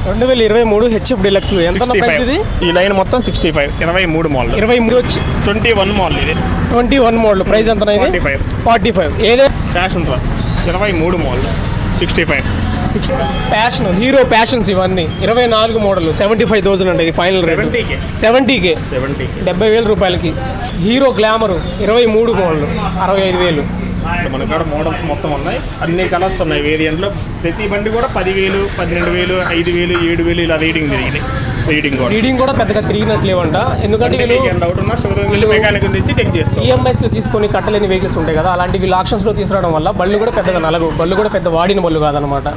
2023 HF deluxe ఎంత price ఇది? ఈ లైన్ మొత్తం 65, 23 మోడల్. 23 వచ్చి 21 మోడల్ ఇది. 21 మోడల్ ప్రైస్ ఎంత? 45. ఏదే ఫ్యాషన్ ఉంటుందా? 23 మోడల్ 65. ప్యాషన్, హీరో ప్యాషన్స్ ఇవన్నీ 24 మోడల్ 75,000 అంటే ఇది ఫైనల్ రేట్. 70K 70,000 రూపాయలకి. Hero glamour 23 model 65,000. మన కాడ మోడల్స్ మొత్తం ఉన్నాయి, అన్ని కలర్స్ ఉన్నాయి వేరియంట్లో. ప్రతి బండి కూడా 10,000, 12,000, 5,000, 7,000 ఇలా రీడింగ్ కూడా పెద్దగా తిరిగినట్లేవంట. ఎందుకంటే డౌట్ ఉన్నా మెకానిక్ తెచ్చి చెక్ చేసుకోవాలి. ఈఎంఐస్ తీసుకొని కట్టలేని వెహికల్స్ ఉంటాయి కదా, అలాంటి వీళ్ళు ఆప్షన్స్లో తీసుకురావడం వల్ల బళ్ళు కూడా పెద్దగా బళ్ళు కూడా పెద్ద వాడిన బళ్ళు కాదనమాట.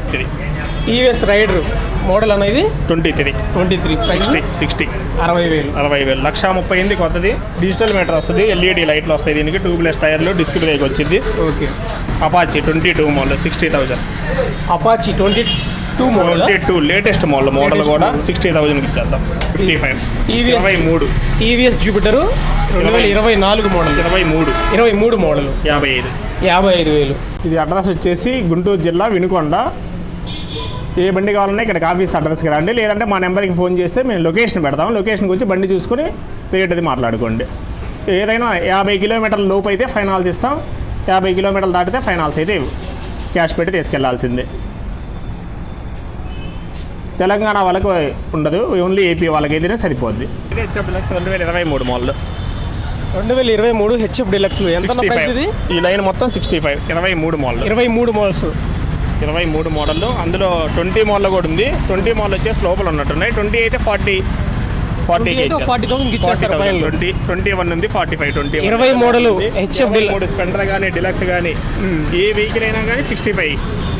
టీవీఎస్ రైడర్ మోడల్ అనేది 23 60 60,000 1,30,000 కొత్తది. డిజిటల్ మీటర్ వస్తుంది, ఎల్ఈడి లైట్లు వస్తాయి దీనికి, ట్యూబ్లెస్ టైర్లు, డిస్క్ బ్రేక్ వచ్చింది. Okay. Apache 22 model 60,000. Apache 22 model latest model కూడా 60,000కి ఇచ్చేద్దాం. 55. TVS Jupiter 2024 model 23 model 55,000. ఇది అడ్రస్ వచ్చేసి గుంటూరు జిల్లా వినుకొండ. ఏ బండి కావాలన్నా ఇక్కడికి ఆఫీస్ అడ్రస్కి రండి, లేదంటే మా నెంబర్కి ఫోన్ చేస్తే మేము లొకేషన్ పెడతాం. లొకేషన్కి వచ్చి బండి చూసుకొని రేట్ అది మాట్లాడుకోండి. ఏదైనా 50 కిలోమీటర్ల లోపు అయితే ఫైనాన్స్ ఇస్తాం, 50 కిలోమీటర్లు దాటితే ఫైనాన్స్ అయితే క్యాష్ పెట్టి తీసుకెళ్లాల్సిందే. తెలంగాణ వాళ్ళకి ఉండదు, ఓన్లీ ఏపీ వాళ్ళకి అయితేనే సరిపోద్ది. ఇది HF deluxe 2023 model 2023 HF deluxe ఎంత ప్రైస్ ఇది? ఈ లైన్ మొత్తం 65, 23 మోడల్ 23 మోడల్స్ 23 మోడల్. అందులో 20 మోడల్ కూడా ఉంది. 20 మోడల్ వచ్చేసి లోపల ఉన్నట్టున్నాయి. 20 అయితే 40,000 ఇచ్చేస్తారు. 21 ఉంది 45. 20 మోడల్ హెచ్ఎఫ్ స్పెండర్ కానీ డిలక్స్ కానీ ఏ వెహికల్ అయినా కానీ 65.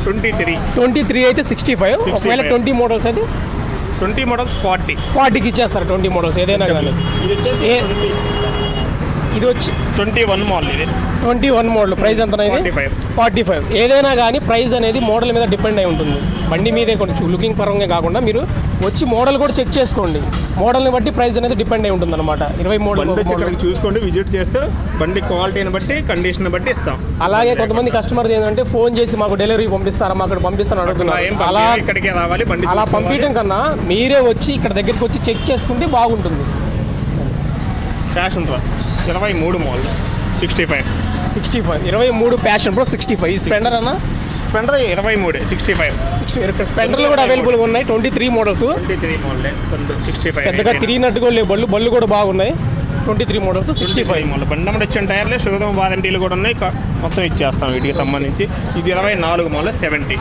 23 అయితే 65. ఒకవేళ 20 మోడల్స్ అయితే 20 మోడల్స్ 40కి ఇచ్చేస్తారు. 20 మోడల్స్ ఏదైనా కానీ. ఇది వచ్చి 21 మోడల్. ఇది 21 మోడల్ ప్రైస్ ఎంత? 45. ఏదైనా కానీ ప్రైస్ అనేది మోడల్ మీద డిపెండ్ అయి ఉంటుంది. బండి మీదే కొంచెం లుకింగ్ పరంగా కాకుండా మీరు వచ్చి మోడల్ కూడా చెక్ చేసుకోండి. మోడల్ని బట్టి ప్రైస్ అనేది డిపెండ్ అయి ఉంటుంది అనమాట. 20 మోడల్ చూసుకోండి, విజిట్ చేస్తే బండి క్వాలిటీని బట్టి కండిషన్ బట్టి ఇస్తాం. అలాగే కొంతమంది కస్టమర్ ఏంటంటే ఫోన్ చేసి మాకు డెలివరీ పంపిస్తారా, మాకు పంపిస్తాను అడుగుతున్నారు. అలా ఇక్కడికే రావాలి, బండి అలా పంపించడం కన్నా మీరే వచ్చి ఇక్కడ దగ్గరికి వచ్చి చెక్ చేసుకుంటే బాగుంటుంది. క్యాష్ ఉంటుంది. 23 మోడల్ 65. 23 passion pro 65. స్పెండర్ అన్న స్పెండర్ 23 65. స్పెండర్లు కూడా అవైలబుల్గా ఉన్నాయి. 23 మోడల్స్ 65. పెద్దగా తిరిగినట్టుగా లేవు బళ్ళు కూడా బాగున్నాయి. 23 మోడల్స్ 65 మోడల్. బండి నెంబర్ వచ్చిన టైర్లే శుభం వారంటీలు కూడా ఉన్నాయి, మొత్తం ఇచ్చేస్తాం వీటికి సంబంధించి. ఇది 24 మోడల్ 70.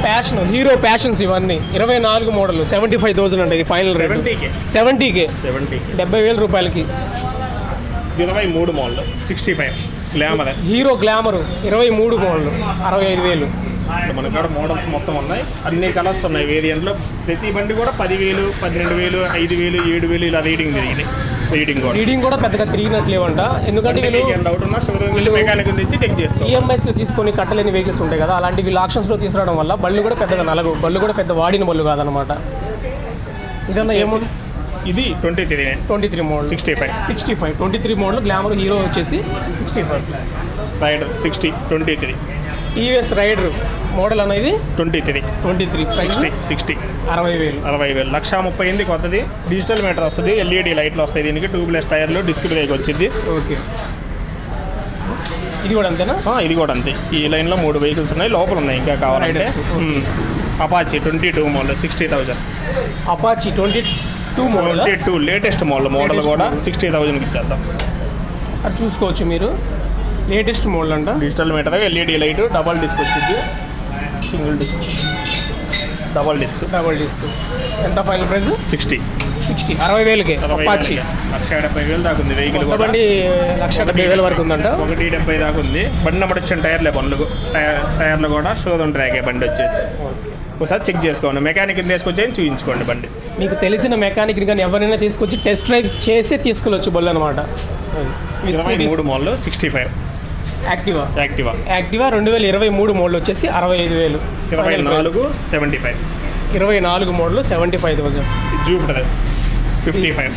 ప్యాషన్, హీరో ప్యాషన్స్ ఇవన్నీ 24 మోడల్ 75,000 అంటే ఇది ఫైనల్ రేట్. 70K 70,000 రూపాయలకి. 23 model 65. Glamour hero glamour 23 model 65,000. మన కాడ మోడల్స్ మొత్తం ఉన్నాయి, అన్ని కలర్స్ ఉన్నాయి వేరియంట్లో. ప్రతి బండి కూడా 10,000, 12,000, 5,000, 7,000 ఇలా రీడింగ్ కూడా పెద్దగా తిరిగినట్లేవంట. ఎందుకంటే డౌట్ ఉన్నా మెకానిక్ తెచ్చి చెక్ చేసుకోవాలి. ఈఎంఐస్ తీసుకొని కట్టలేని వెహికల్స్ ఉంటాయి కదా, అలాంటి వీళ్ళు ఆప్షన్స్లో తీసుకురావడం వల్ల బళ్ళు కూడా పెద్దగా బళ్ళు కూడా పెద్ద వాడిన బళ్ళు కాదనమాట. ఇదన్నా ఏమో ఇది 23 మోడల్ 65. 23 మోడల్ గ్లామర్ హీరో వచ్చేసి 65. రైడర్ 23. టీవీఎస్ రైడర్ మోడల్ అనేది 23 60 60,000 1,30,000 కొత్తది. డిజిటల్ మీటర్ వస్తుంది, ఎల్ఈడి లైట్లు వస్తాయి దీనికి, ట్యూబ్లెస్ టైర్లు, డిస్క్ బ్రేక్ వచ్చింది. ఓకే. ఇది కూడా అంతేనా? ఇది కూడా అంతే. ఈ లైన్లో 3 వెహికల్స్ ఉన్నాయి, లోపల ఉన్నాయి ఇంకా కావాలంటే. Apache 22 model 60,000. Apache 22 model latest model కూడా 60,000కి ఇచ్చేద్దాం. సార్ చూసుకోవచ్చు మీరు, లేటెస్ట్ మోడల్ అంట. Digital meter, LED light, double disc వచ్చింది, సింగిల్ డిస్క్, డబల్ డిస్క్. ఎంత ఫైనల్ ప్రైస్? 60. 60,000కి అపాచీ. 1,70,000 దాకా ఉంది వెహికల్. బండి 1,70,000 వరకు ఉందంట. 1,70,000 దాకా ఉంది. బండి నెంబర్ వచ్చిన టైర్లు కూడా షోరూమ్ ట్రాకే బండి వచ్చేసి. ఒకసారి చెక్ చేసుకోండి, మెకానిక్ తీసుకొచ్చి చూపించుకోండి బండి. మీకు తెలిసిన మెకానిక్ కానీ ఎవరైనా తీసుకొచ్చి టెస్ట్ డ్రైవ్ చేసి తీసుకెళ్ళొచ్చు బళ్ళు అనమాట. 23 మోడల్ 65. యాక్టివా 2023 మోడల్ వచ్చేసి 65,000. 24 75. 24 model 75,000. Jupiter 55.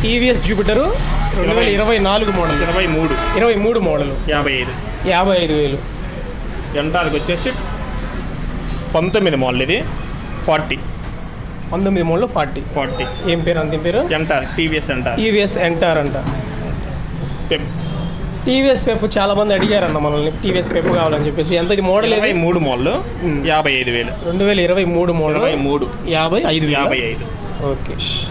TVS Jupiter 2024 model 23 model 55,000. ఎంటార్కి వచ్చేసి 19 మోడల్. ఇది 40 19 మోడల్ 40. ఏం పేరు అంత పేరు? ఎంటార్, టీవీఎస్ ఎంటార్. టీవీఎస్ ఎంటార్ అంట. పెప్. టీవీఎస్ పెప్ చాలా మంది అడిగారన్న మనల్ని, టీవీఎస్ పెప్ కావాలని చెప్పేసి. ఎంత ఇది మోడల్? 23 మోడల్, 55,000. 2023 మోడల్, 23, 55,000. 55. ఓకే.